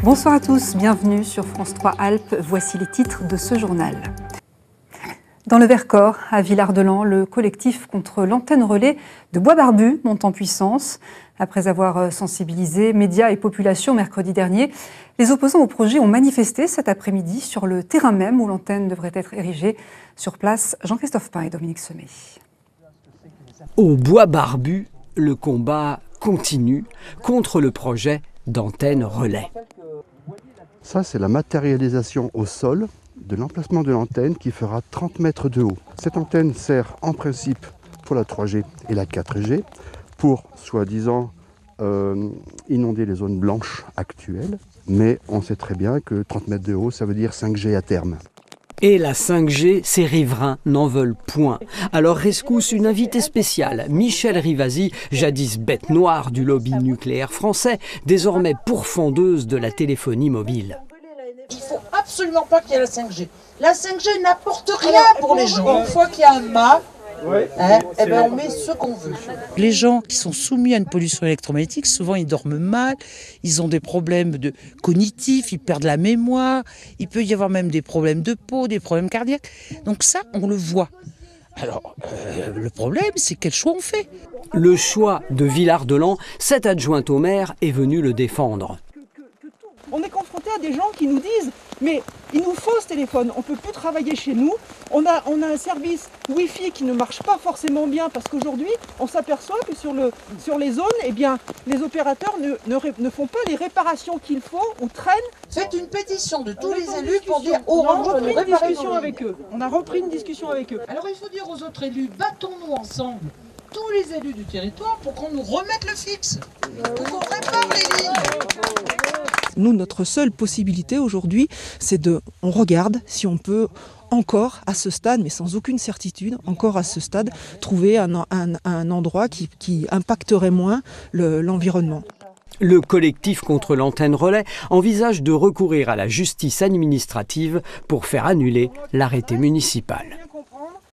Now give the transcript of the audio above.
Bonsoir à tous, bienvenue sur France 3 Alpes. Voici les titres de ce journal. Dans le Vercors, à Villard-de-Lans, le collectif contre l'antenne relais de Bois-Barbu monte en puissance. Après avoir sensibilisé médias et population mercredi dernier, les opposants au projet ont manifesté cet après-midi sur le terrain même où l'antenne devrait être érigée. Sur place, Jean-Christophe Pain et Dominique Semet. Au Bois-Barbu, le combat continue contre le projet d'antenne relais. Ça, c'est la matérialisation au sol de l'emplacement de l'antenne qui fera 30 mètres de haut. Cette antenne sert en principe pour la 3G et la 4G, pour soi-disant inonder les zones blanches actuelles, mais on sait très bien que 30 mètres de haut, ça veut dire 5G à terme. Et la 5G, ces riverains n'en veulent point. Alors rescousse une invitée spéciale, Michèle Rivasi, jadis bête noire du lobby nucléaire français, désormais pourfendeuse de la téléphonie mobile. Il ne faut absolument pas qu'il y ait la 5G. La 5G n'apporte rien pour les gens. Une fois qu'il y a un mât, on met ce qu'on veut. Les gens qui sont soumis à une pollution électromagnétique, souvent ils dorment mal, ils ont des problèmes cognitifs, ils perdent la mémoire, il peut y avoir même des problèmes de peau, des problèmes cardiaques. Donc ça, on le voit. Alors, le problème, c'est quel choix on fait. Le choix de Villard-de-Lans, cette adjointe au maire est venue le défendre. On est confronté à des gens qui nous disent « mais il nous faut ce téléphone, on ne peut plus travailler chez nous, on a un service Wi-Fi qui ne marche pas forcément bien parce qu'aujourd'hui on s'aperçoit que sur les zones, les opérateurs ne font pas les réparations qu'il faut ou traînent. » Faites une pétition de tous les élus pour dire Orange va nous réparer nos lignes. On a repris une discussion avec eux. Alors il faut dire aux autres élus, battons-nous ensemble, tous les élus du territoire, pour qu'on nous remette le fixe, pour qu'on répare les lignes. Nous, notre seule possibilité aujourd'hui, c'est on regarde si on peut encore à ce stade, mais sans aucune certitude, encore à ce stade, trouver un endroit qui impacterait moins l'environnement. Le collectif contre l'antenne relais envisage de recourir à la justice administrative pour faire annuler l'arrêté municipal.